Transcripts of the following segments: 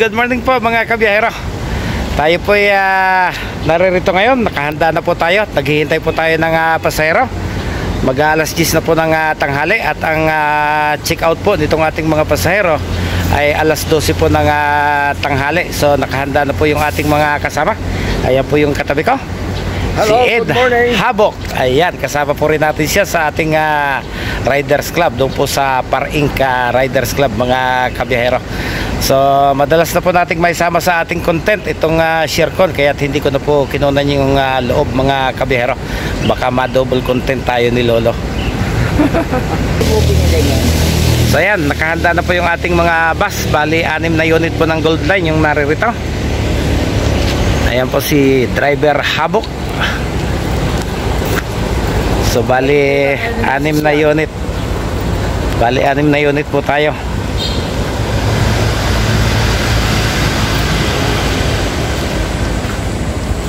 good morning po mga kabiyahero. Tayo po ay naririto ngayon, nakahanda na po tayo. Naghihintay po tayo ng pasahero. Mag-alas 10 na po ng tanghali. At ang check out po nitong ating mga pasahero ay alas 12 po ng tanghali. So nakahanda na po yung ating mga kasama. Ayan po yung katabi ko, hello, si Ed Habok. Ayan, kasama po rin natin siya sa ating Riders Club, doon po sa Par-Inc Riders Club mga kabiyahero. So madalas na po nating may sama sa ating content itong ShareCon, kaya hindi ko na po kinunan yung loob mga kabiyahero. Baka ma-double content tayo ni Lolo. So ayan, nakahanda na po yung ating mga bus. Bali 6 na unit po ng Gold Line yung naririto. Ayan po si driver Habok. So bali 6 na unit. Bali 6 na unit po tayo.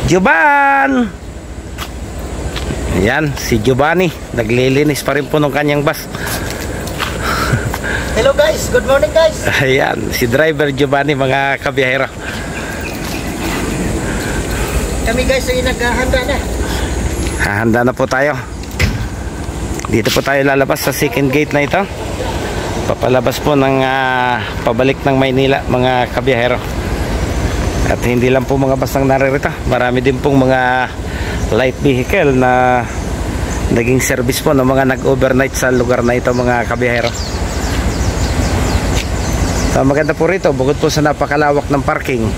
Juban! Ayan, si Giovanni naglilinis pa rin po ng kanyang bus. Hello guys, good morning guys. Ayan, si driver Giovanni mga kabiyahero. Kami guys ay naghahanda na. Hahanda na po tayo. Dito po tayo lalabas sa second gate na ito. Papalabas po ng pabalik ng Maynila mga kabiyahero. At hindi lang po mga bus ang naririto. Marami din pong mga light vehicle na naging service po ng mga nag-overnight sa lugar na ito mga kabiyahero. So maganda po rito, bukod po sa napakalawak ng parking,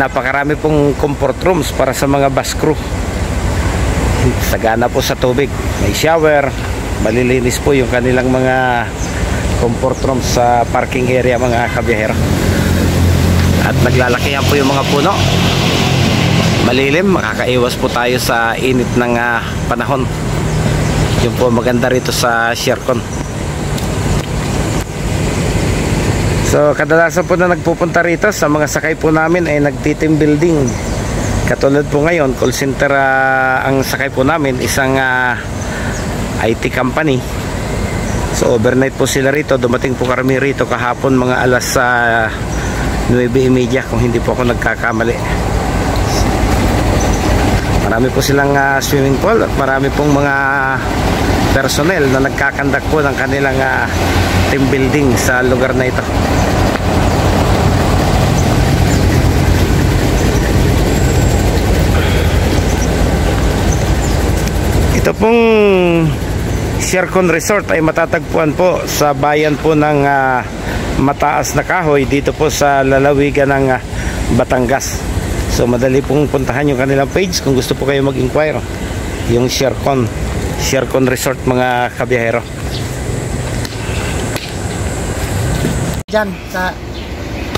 napakarami pong comfort rooms para sa mga bus crew. Sagana po sa tubig, may shower, malilinis po yung kanilang mga comfort rooms sa parking area mga kabiyahero. At naglalakihan po yung mga puno, malilim, makakaiwas po tayo sa init ng panahon. Yun po maganda rito sa ShareCon. So kadalasan po na nagpupunta rito sa mga sakay po namin ay nagti-team building. Katulad po ngayon, call center ang sakay po namin, isang IT company. So overnight po sila rito. Dumating po kami rito kahapon mga alas 9:30 kung hindi po ako nagkakamali. Marami po silang swimming pool at marami pong mga personnel na nagkakandak po ng kanilang team building sa lugar na ito. Ito pong ShareCon Resort ay matatagpuan po sa bayan po ng Mataas na Kahoy, dito po sa lalawigan ng Batangas. So madali pong puntahan yung kanilang page kung gusto po kayo mag-inquire. Yung ShareCon Resort mga kabiyahero. Diyan sa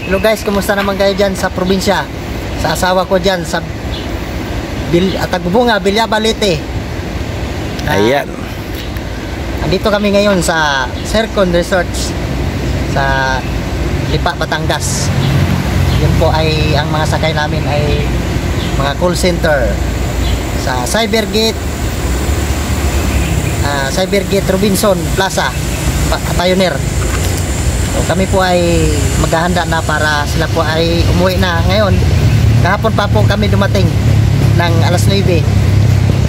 hello guys, kumusta naman kayo dyan sa probinsya? Sa asawa ko dyan sa Tagbunga, Bilyaba, Leyte. Ayan. Andito kami ngayon sa ShareCon Resort sa Lipa, Batangas. Yun po ay ang mga sakay namin ay mga call center sa Cybergate Robinson Plaza Pioneer. So, kami po ay maghahanda na para sila po ay umuwi na ngayon. Kahapon pa po kami dumating ng alas 9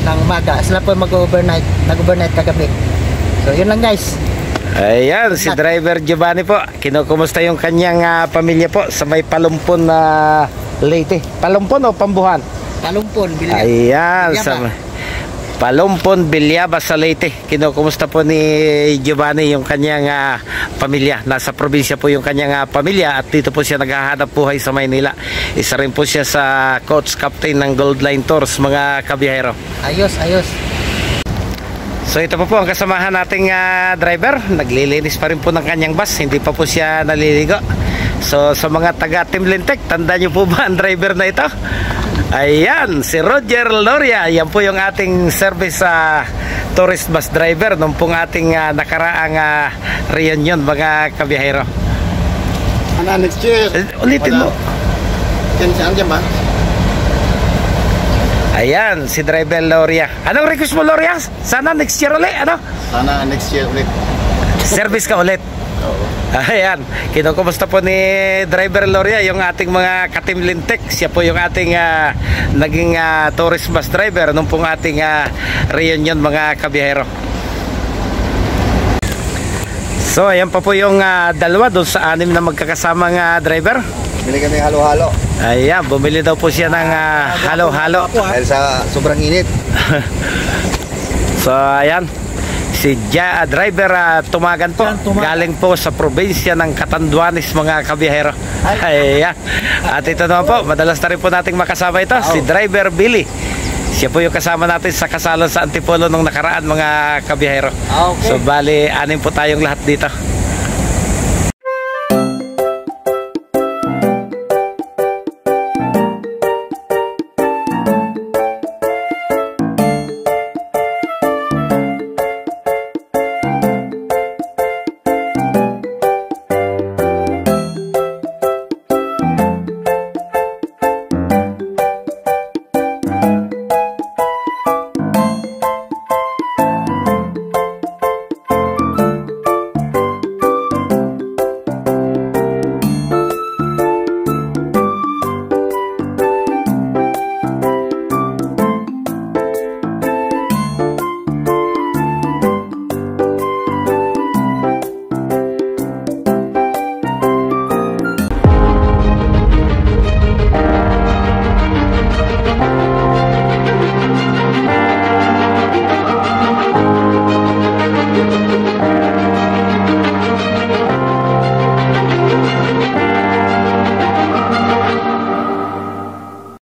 ng umaga. Sila po mag-overnight, nag-overnight kagabi. So yun lang guys. Ayan, si driver Giovanni po, kinukumusta yung kanyang pamilya po sa may Palumpon na Leyte. Palumpon o Pambuhan? Palumpon, Bilyaba. Ayan, sa Palumpon, Bilyaba sa Leyte. Kinukumusta po ni Giovanni yung kanyang pamilya. Nasa probinsya po yung kanyang pamilya at dito po siya naghahanap buhay sa Maynila. Isa rin po siya sa coach captain ng Gold Line Tours mga kabiyahero. Ayos, ayos. So ito po ang kasamahan nating driver. Naglilinis pa rin po ng kanyang bus. Hindi pa po siya naliligo. So sa mga taga Team Lintek, tanda nyo po ba ang driver na ito? Ayan, si Roger Loria. Yan po yung ating service tourist bus driver nung pong ating nakaraang reunion mga kabiyahero. Ano next year? Ulitin mo. Saan dyan ba? Ayan, si driver Loria. Anong request mo, Loria? Sana next year ulit, ano? Sana next year ulit. Service ka ulit. Oo. Ayan, kinukumusta po ni Driver Loria yung ating mga ka-Team Lintek. Siya po yung ating naging tourist bus driver nung pong ating reunion mga kabiyahero. So ayan pa po yung dalawa doon sa 6 na magkakasamang driver. Bili kami halo-halo. Ayan, bumili daw po siya ng halo-halo. Dahil sa sobrang init. So ayan, si driver Tumagan po, galing po sa probinsya ng Catanduanes mga kabiyahero. Ayan. At ito naman po, madalas na rin po nating makasama ito, si Driver Billy. Siya po yung kasama natin sa kasalan sa Antipolo nung nakaraan mga kabiyahero. Okay. So bali, 6 po tayong lahat dito.